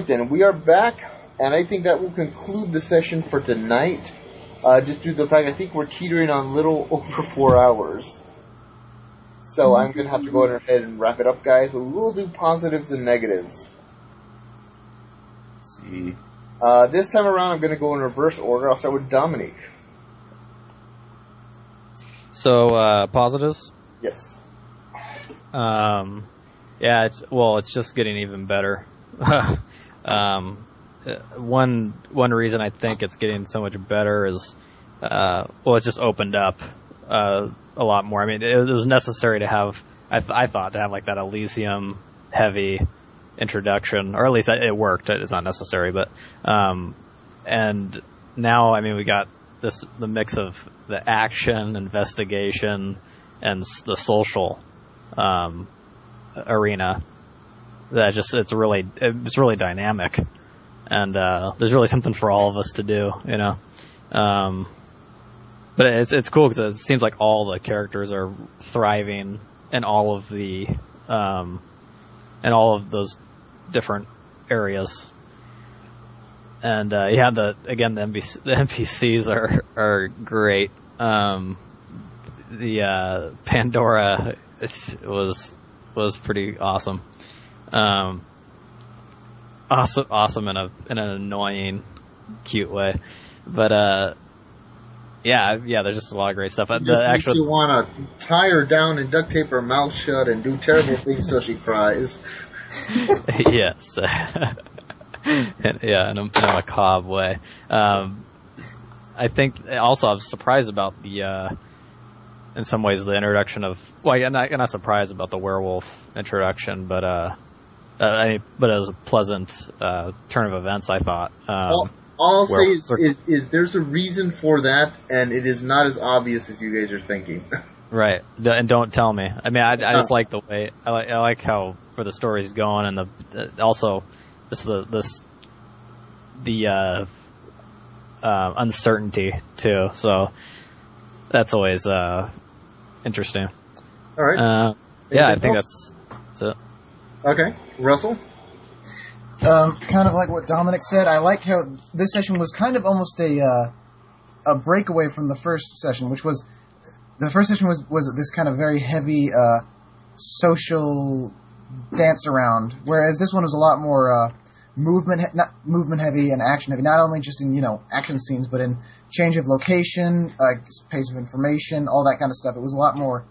Alright then, we are back, and I think that will conclude the session for tonight. Just due to the fact I think we're teetering on a little over 4 hours. So I'm going to have to go ahead and wrap it up, guys, but we will do positives and negatives. Let's see. This time around I'm going to go in reverse order. I'll start with Dominique. So, positives? Yes. Yeah, it's just getting even better. One reason I think it's getting so much better is, it's just opened up a lot more. I mean, it was necessary to have, I thought, to have like that Elysium heavy introduction, or at least it worked. It's not necessary, but and now, I mean, we got the mix of the action, investigation, and the social arena. That it's really dynamic, and there's really something for all of us to do, you know. But it's cool because it seems like all the characters are thriving in all of those different areas. And the NPCs are great. The Pandora was pretty awesome. Awesome in an annoying, cute way. But there's just a lot of great stuff. It just makes you want to tie her down and duct tape her mouth shut and do terrible things so she cries. Yes. In a macabre way. I think also I was surprised about in some ways the introduction of, I'm not surprised about the werewolf introduction, but it was a pleasant turn of events, I thought. All I'll say is there's a reason for that, and it is not as obvious as you guys are thinking. Right, and don't tell me. I mean, I just like the way I like how where the story's going, and also the uncertainty too. So that's always interesting. All right. I think that's it. Okay, Russell. Kind of like what Dominic said. I like how this session was kind of almost a breakaway from the first session, which was the first session was this kind of very heavy social dance around, whereas this one was a lot more movement heavy and action heavy. Not only just in action scenes, but in change of location, pace of information, all that kind of stuff. It was a lot more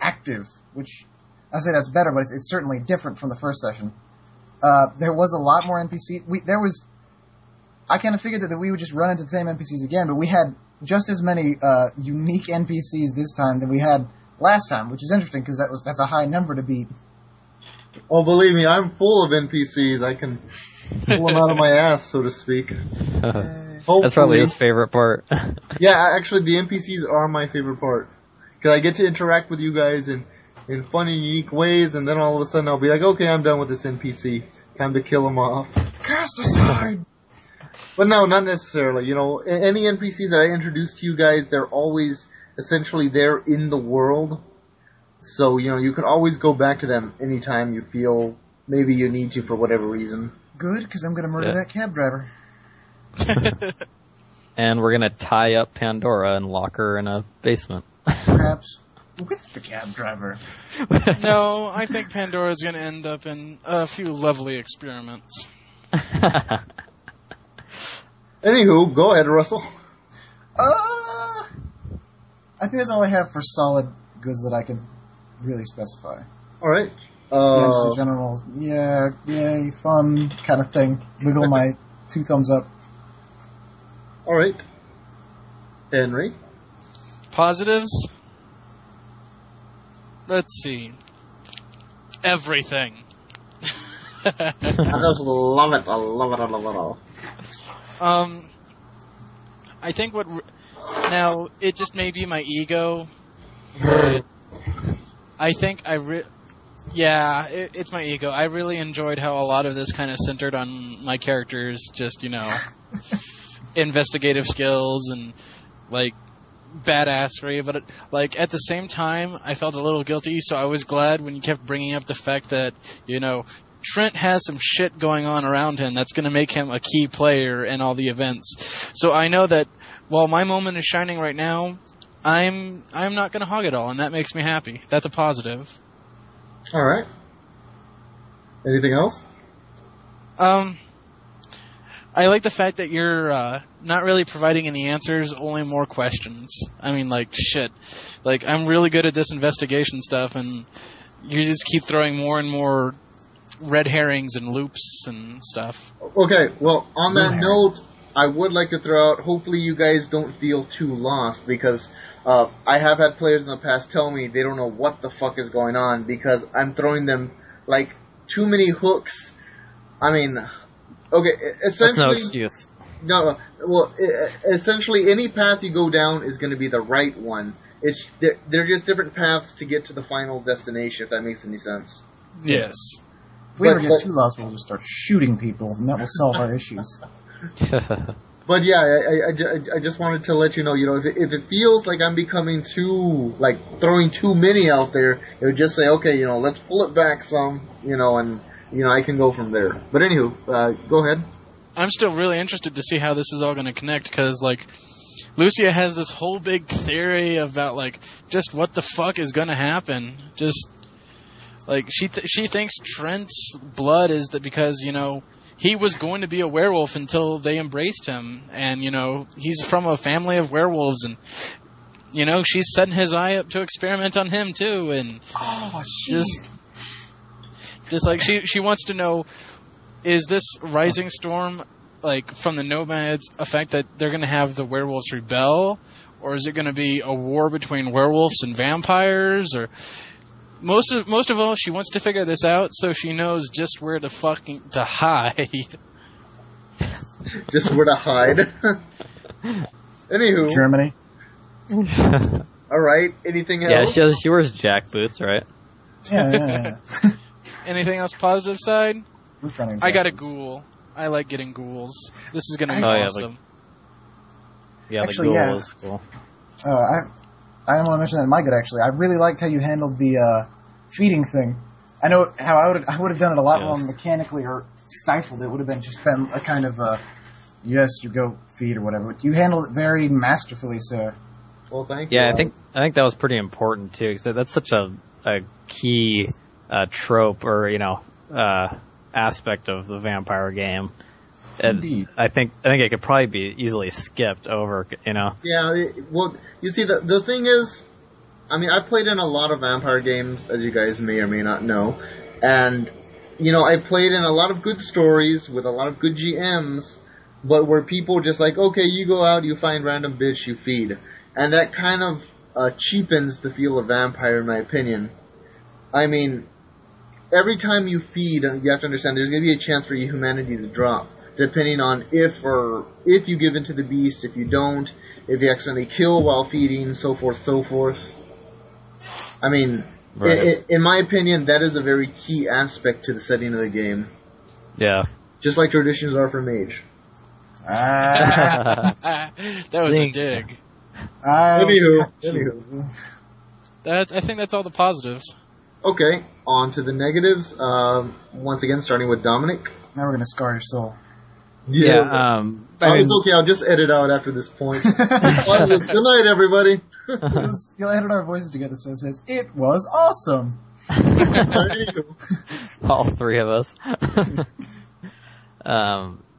active, which I say that's better, but it's certainly different from the first session. There was a lot more NPCs. I kind of figured that we would just run into the same NPCs again, but we had just as many unique NPCs this time than we had last time, which is interesting because that's a high number to beat. Oh, believe me, I'm full of NPCs. I can pull them out of my ass, so to speak. That's probably his favorite part. Yeah, actually, the NPCs are my favorite part. Because I get to interact with you guys in fun and unique ways, and then all of a sudden I'll be like, okay, I'm done with this NPC. Time to kill him off. Cast aside! But no, not necessarily. Any NPC that I introduce to you guys, they're always essentially there in the world. So, you can always go back to them anytime you feel maybe you need to for whatever reason. Good, because I'm going to murder that cab driver. And we're going to tie up Pandora and lock her in a basement. Perhaps with the cab driver. No, I think Pandora's going to end up in a few lovely experiments. Anywho, go ahead, Russell. I think that's all I have for solid goods that I can really specify. All right. Just a general, yay, fun kind of thing. Wiggle my 2 thumbs up. All right. Henry? Positives? Let's see. Everything. I just love it. I love it. I love it all. I think now, it just may be my ego, but I think it's my ego. I really enjoyed how a lot of this kind of centered on my characters, just, investigative skills and, badassery, but, at the same time, I felt a little guilty, so I was glad when you kept bringing up the fact that, Trent has some shit going on around him that's going to make him a key player in all the events. So I know that while my moment is shining right now, I'm not going to hog it all, and that makes me happy. That's a positive. All right. Anything else? I like the fact that you're not really providing any answers, only more questions. I mean, like, shit. Like, I'm really good at this investigation stuff, and you just keep throwing more and more red herrings and loops and stuff. Okay, well, on that note, I would like to throw out, hopefully you guys don't feel too lost, because I have had players in the past tell me they don't know what the fuck is going on, because I'm throwing them, like, too many hooks. I mean, okay, essentially... That's no excuse. No, well, essentially any path you go down is going to be the right one. They're just different paths to get to the final destination, if that makes any sense. Yes. If we ever get too lost, we'll just start shooting people, and that will solve our issues. But yeah, I just wanted to let you know, if it feels like I'm becoming too, like, throwing too many out there, it would just say, okay, let's pull it back some, and, I can go from there. But anywho, go ahead. I'm still really interested to see how this is all going to connect, because, like, Lucia has this whole big theory about, like, just what the fuck is going to happen. Just, like, she thinks Trent's blood is that because, he was going to be a werewolf until they embraced him. And, he's from a family of werewolves. And, she's setting his eye up to experiment on him, too. And just like she wants to know, is this rising storm, like, from the nomads, effect that they're going to have the werewolves rebel? Or is it going to be a war between werewolves and vampires? Or... Most of all, she wants to figure this out so she knows just where to hide. Just where to hide. Anywho. Germany. Alright, anything else? Yeah, she wears jack boots, right? Yeah. Anything else positive side? I got a boots. ghoul. I like getting ghouls. This is going to be awesome. Actually, the ghoul is cool. I don't want to mention that in my good, actually. I really liked how you handled the feeding thing. I know how I would have done it a lot more mechanically or stifled. It would have been a kind of yes, you go feed or whatever. But you handled it very masterfully, sir. Well, thank you. Yeah, I think that was pretty important too, because that's such a key trope or aspect of the vampire game. Indeed. I think it could probably be easily skipped over, Yeah, well, you see, the thing is, I mean, I've played in a lot of vampire games, as you guys may or may not know, and, I played in a lot of good stories with a lot of good GMs, but where people just like, okay, you go out, you find random bitch, you feed. And that kind of cheapens the feel of vampire, in my opinion. I mean, every time you feed, you have to understand, there's going to be a chance for your humanity to drop. Depending on if you give in to the beast, if you don't, if you accidentally kill while feeding, so forth, so forth. I mean, right. In my opinion, that is a very key aspect to the setting of the game. Yeah. Just like traditions are for Mage. That was a dig. Anywho. I think that's all the positives. Okay, on to the negatives. Once again, starting with Dominic. Now we're going to scar your soul. Yeah. It's okay, I'll just edit out after this point. Good night, everybody. You'll edit our voices together so it says, it was awesome. All three of us.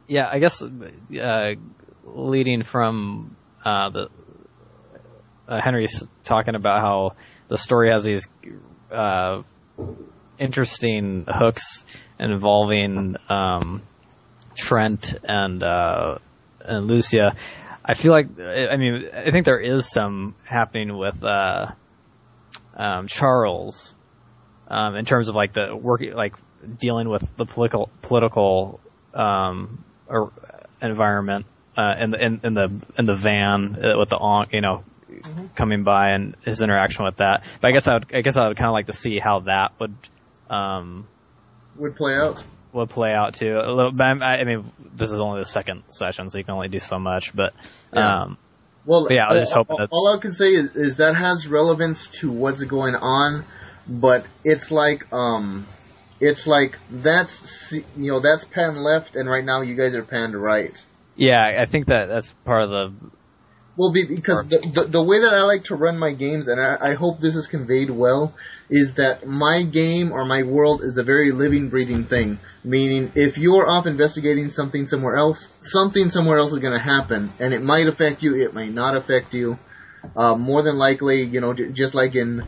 Yeah, I guess leading from Henry's talking about how the story has these interesting hooks involving Trent and Lucia. I feel like, I think there is some happening with Charles in terms of like the work, like dealing with the political environment in the van with the Mm-hmm. coming by and his interaction with that. But I guess I would kind of like to see how that would play out. Would play out too a little. But I mean, this is only the second session, so you can only do so much. But yeah. I was just hoping that all I can say is that has relevance to what's going on, but it's like it's like that's pan left, and right now you guys are panned right. Yeah, I think that's part of the. Well, because the way that I like to run my games, and I hope this is conveyed well, is that my game or my world is a very living, breathing thing. Meaning, if you're off investigating something somewhere else is going to happen, and it might affect you, it might not affect you. More than likely, just like in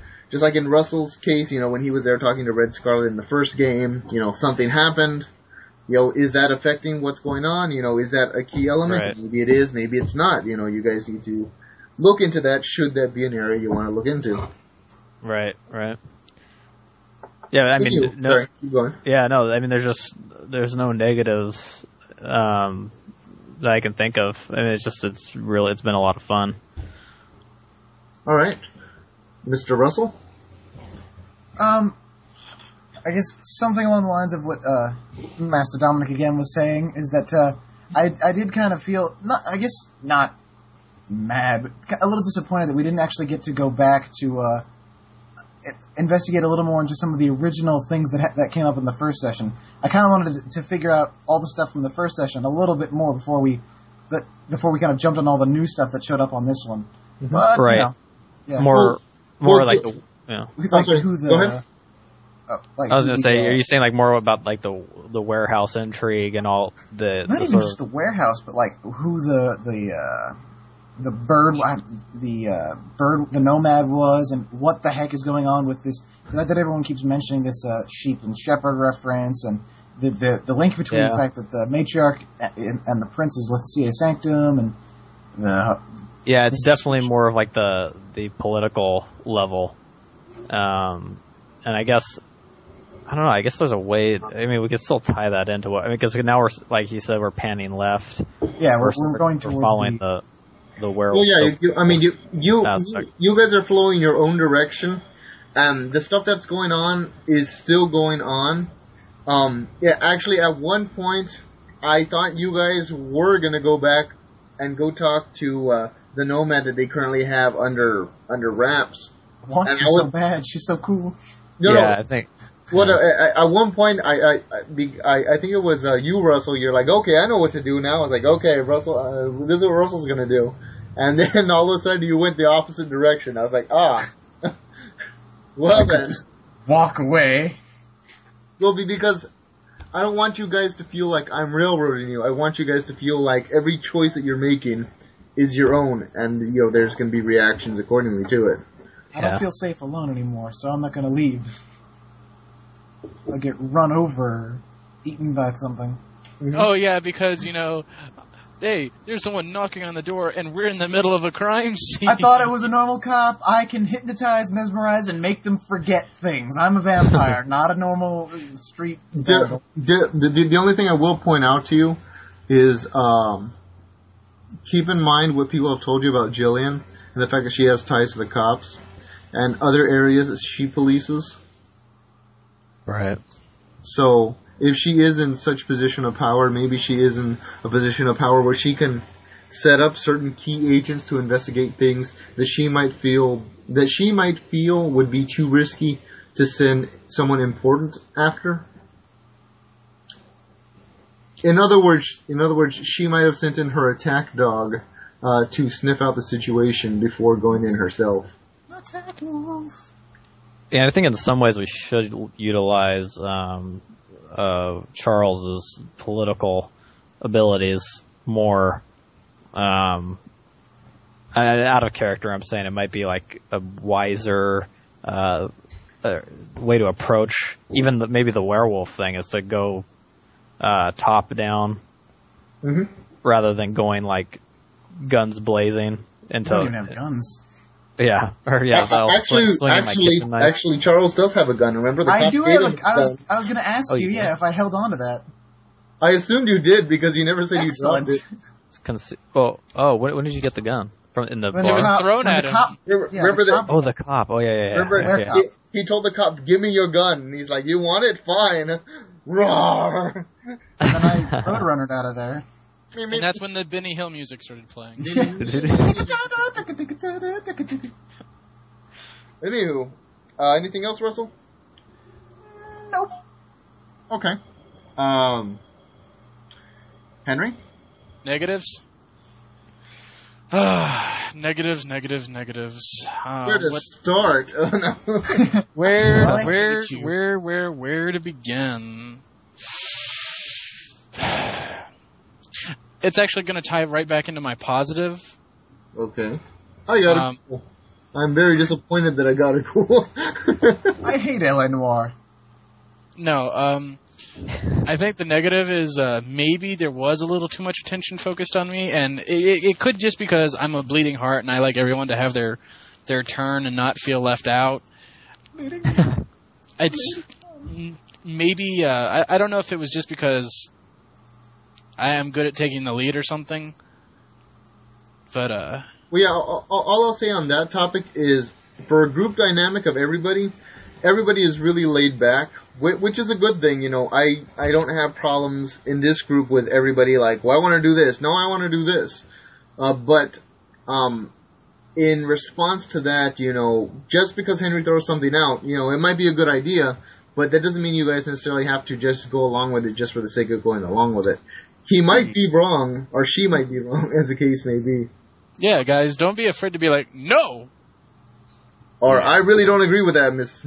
Russell's case, when he was there talking to Red Scarlet in the first game, something happened. Is that affecting what's going on? Is that a key element? Right. Maybe it is, maybe it's not. You guys need to look into that, should that be an area you want to look into. Right. Yeah, I mean, no, sorry, keep going. Yeah, no, I mean, there's no negatives, that I can think of. I mean, it's been a lot of fun. Alright. Mr. Russell? I guess something along the lines of what Master Dominic again was saying is that I did kind of feel not mad, but a little disappointed that we didn't actually get to go back to investigate a little more into some of the original things that came up in the first session. I kind of wanted to figure out all the stuff from the first session a little bit more before we kind of jumped on all the new stuff that showed up on this one. But, right. Yeah. More like the. Yeah. Like who the. Go ahead. Like I was going to say, are you saying like more about like the warehouse intrigue and all the not even just the warehouse, but like who the nomad was, and what the heck is going on with this? That everyone keeps mentioning this sheep and shepherd reference, and the link between the fact that the matriarch and the prince is Lucia Sanctum, and it's definitely more of like the political level, and I guess. I don't know. I guess there's a way. I mean, we could still tie that into what. I mean, because now we're, like he said, we're panning left. Yeah, we're going towards following the werewolf. Well, yeah. You guys are flowing your own direction. The stuff that's going on is still going on. Actually, at one point, I thought you guys were gonna go back and go talk to the nomad that they currently have under wraps. I want her so bad. She's so cool. I think. Well, at one point, I think it was you, Russell. You're like, okay, I know what to do now. I was like, okay, Russell, this is what Russell's gonna do. And then all of a sudden, you went the opposite direction. I was like, well then, just walk away. Well, because I don't want you guys to feel like I'm railroading you. I want you guys to feel like every choice that you're making is your own, and there's gonna be reactions accordingly to it. I don't feel safe alone anymore, so I'm not gonna leave. I'll get run over, eaten by something. Mm-hmm. Oh yeah, because hey, there's someone knocking on the door, and we're in the middle of a crime scene. I thought it was a normal cop. I can hypnotize, mesmerize, and make them forget things. I'm a vampire, not a normal street. The only thing I will point out to you is keep in mind what people have told you about Jillian and the fact that she has ties to the cops and other areas that she polices. Right. So, if she is in such position of power, maybe she is in a position of power where she can set up certain key agents to investigate things that she might feel would be too risky to send someone important after. In other words, she might have sent in her attack dog to sniff out the situation before going in herself. Attack wolf. Yeah, I think in some ways we should utilize Charles's political abilities more. Out of character, I'm saying it might be like a wiser way to approach even maybe the werewolf thing is to go top down rather than going like guns blazing into. I don't even have guns. Yeah, actually, Charles does have a gun. Remember, I do have a. I was going to ask you, if I held on to that. I assumed you did because you never said Excellent. you dropped it. When did you get the gun? From in the when bar? it was thrown at him. Remember that? Oh, the cop. Oh, yeah. Remember, he told the cop, "Give me your gun," and he's like, "You want it? Fine." Roar. And then I roadrunnered out of there. And that's when the Benny Hill music started playing. Anywho, anything else, Russell? Nope. Okay. Henry? Negatives? Negatives. Where to start? Oh, no. Where to begin? It's actually going to tie right back into my positive. Okay. I got it. Cool. I'm very disappointed that I got it cool. I hate L.A. Noire. No, I think the negative is maybe there was a little too much attention focused on me, and it could just because I'm a bleeding heart and I like everyone to have their turn and not feel left out. It's maybe I don't know if it was just because I am good at taking the lead or something, but well, yeah. All I'll say on that topic is for a group dynamic of everybody is really laid back. Which is a good thing, you know. I don't have problems in this group with everybody like, well, I want to do this. No, I want to do this. But in response to that, you know, just because Henry throws something out, you know, it might be a good idea, but that doesn't mean you guys necessarily have to just go along with it just for the sake of going along with it. He might be wrong, or she might be wrong, as the case may be. Yeah, guys, don't be afraid to be like, no! Or, I really don't agree with that, Miss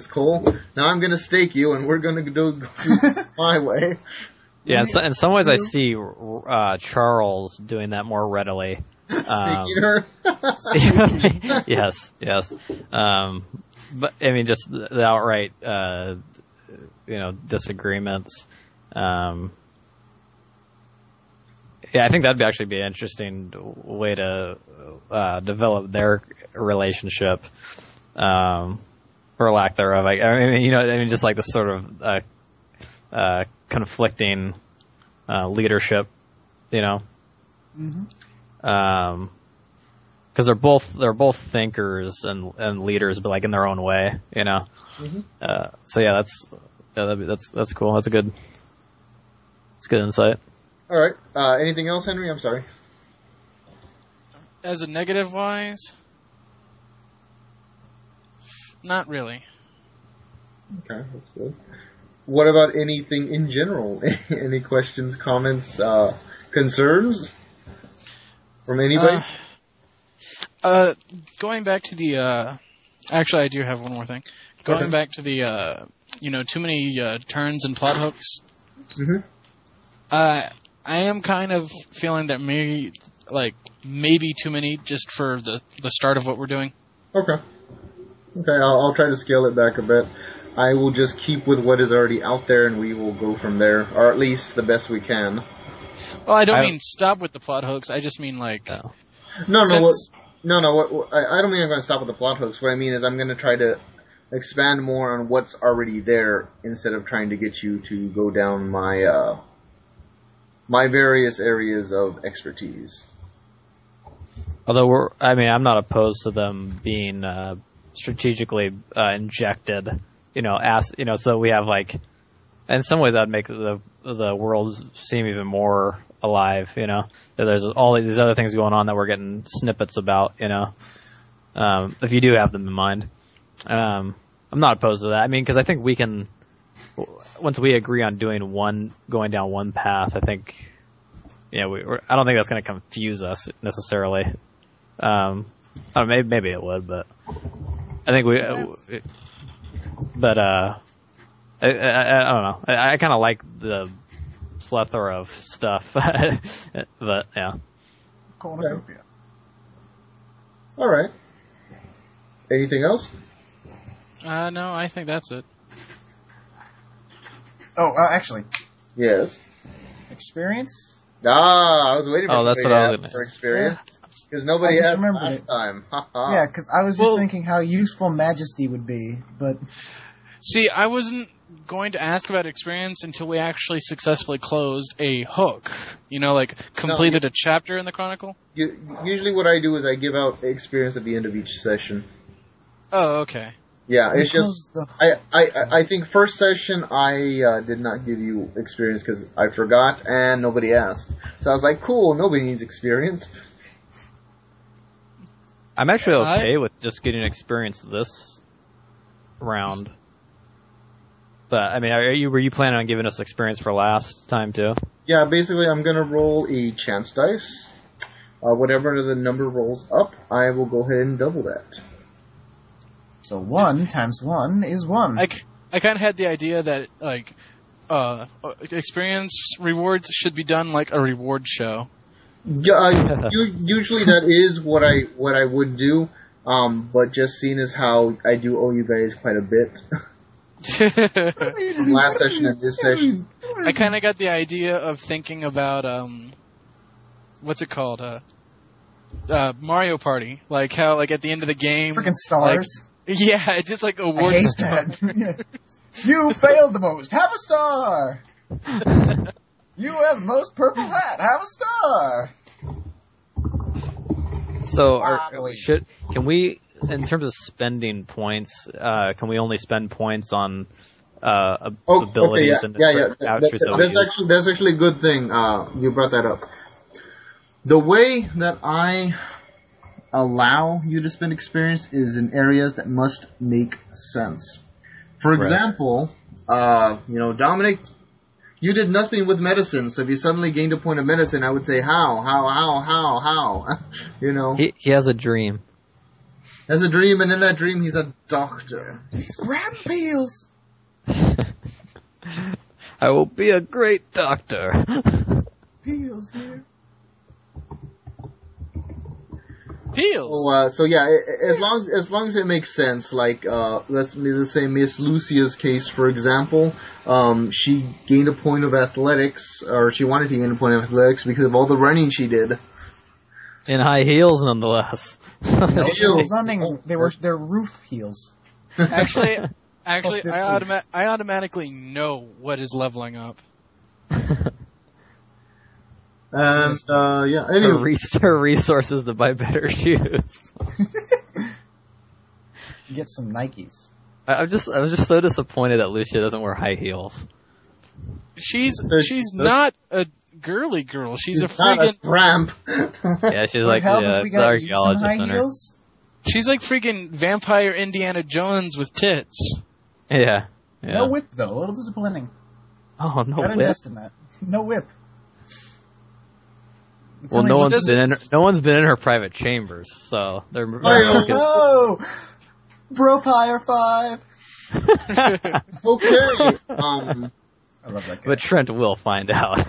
Cole. Now I'm gonna stake you, and we're gonna do my way. Yeah, in some ways I see Charles doing that more readily. Staking her? Yes. But, I mean, just the outright, disagreements. Yeah, I think that'd actually be an interesting way to develop their relationship, or lack thereof. I mean, just like the sort of conflicting leadership, you know. Mm-hmm. Because they're both thinkers and leaders, but like in their own way, you know. Mm-hmm. So yeah, that's cool. That's good insight. All right. Anything else, Henry? I'm sorry. As a negative wise, not really. Okay, that's good. What about anything in general? Any questions, comments, concerns from anybody? Going back to the. Actually, I do have one more thing. Going back to the, too many turns and plot hooks. Mm-hmm. I am kind of feeling that maybe too many just for the start of what we're doing. Okay, I'll try to scale it back a bit. I will just keep with what is already out there, and we will go from there, or at least the best we can. Well, I don't mean stop with the plot hooks. I just mean like. No. I don't mean I'm going to stop with the plot hooks. What I mean is I'm going to try to expand more on what's already there instead of trying to get you to go down my various areas of expertise. Although I'm not opposed to them being strategically injected. So we have in some ways that'd make the world seem even more alive. There's all these other things going on that we're getting snippets about. If you do have them in mind, I'm not opposed to that. I mean, because I think we can. Once we agree on going down one path, I think, I don't think that's going to confuse us necessarily. Maybe it would, but I think I don't know. I kind of like the plethora of stuff, but yeah. Cornucopia. All right. Anything else? No, I think that's it. Oh, actually. Yes. Experience? I was waiting for that's what I was for experience. Because Yeah. nobody I just asked remembered last it. time. Yeah, because I was just thinking how useful Majesty would be, but... See, I wasn't going to ask about experience until we actually successfully closed a hook. Completed a chapter in the Chronicle? Usually what I do is I give out experience at the end of each session. Oh, okay. Yeah, it's just... I think first session I did not give you experience because I forgot and nobody asked. So I was like, cool, nobody needs experience. I'm actually okay with just getting experience this round. But I mean, were you planning on giving us experience for last time too? Yeah, basically I'm going to roll a chance dice. Whatever the number rolls up, I will go ahead and double that. So 1 times 1 is 1. I kind of had the idea that like experience rewards should be done like a reward show. Yeah, usually that is what I would do. But just seeing as how I do owe you guys quite a bit from last session and this session. I kind of got the idea of thinking about what's it called? Mario Party. Like how like at the end of the game, Freaking stars. Like, yeah, it's just like award I hate stuff. that. You failed the most. Have a star. You have the most purple hat. Have a star. So, can we, in terms of spending points, can we only spend points on abilities and that's actually a good thing. You brought that up. The way that I allow you to spend experience is in areas that must make sense. For example, Dominic, you did nothing with medicine, so if you suddenly gained a point of medicine, I would say, how? He has a dream. Has a dream, and in that dream, he's a doctor. He's grabbing peels. I will be a great doctor. Peels here. Peels. So yeah, as long as it makes sense, like let's say Miss Lucia's case, for example, she gained a point of athletics, or she wanted to gain a point of athletics because of all the running she did. In high heels, nonetheless. They're roof heels. Actually, I automatically know what is leveling up. And anyway, her resources to buy better shoes. Get some Nikes. I was just so disappointed that Lucia doesn't wear high heels. She's not a girly girl. She's a not freaking tramp. Yeah, she's like the archaeologist in her. She's like freaking vampire Indiana Jones with tits. Yeah. No whip though. A little disappointing. Oh, no Gotta whip. invest in that. No whip. Well, no one's been in her private chambers, so they're. Oh, bro, Pyre 5. Okay. I love that guy. But Trent will find out.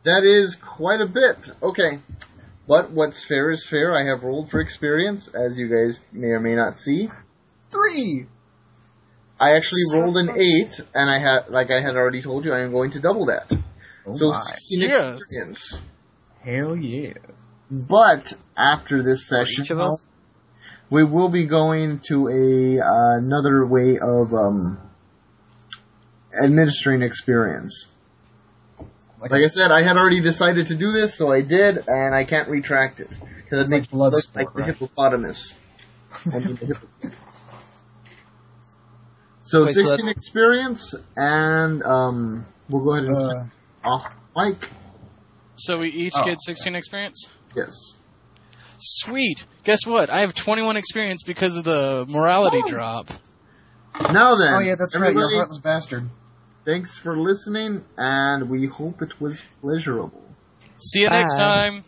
That is quite a bit. Okay. But what's fair is fair. I have rolled for experience, as you guys may or may not see. 3. I actually rolled an 8, and I had already told you, I am going to double that. Oh So my. 16 experience. Hell yeah. But after this session, Each of us? we will be going to another way of administering experience. Like I said, I had already decided to do this, so I did, and I can't retract it. Because it makes me look like the hippopotamus. I mean, the So 16 experience, and we'll go ahead and spend off Mike. So we each get 16 experience? Yes. Sweet. Guess what? I have 21 experience because of the morality drop. Now then. Oh yeah, that's right. You're a heartless bastard. Thanks for listening, and we hope it was pleasurable. See you next time.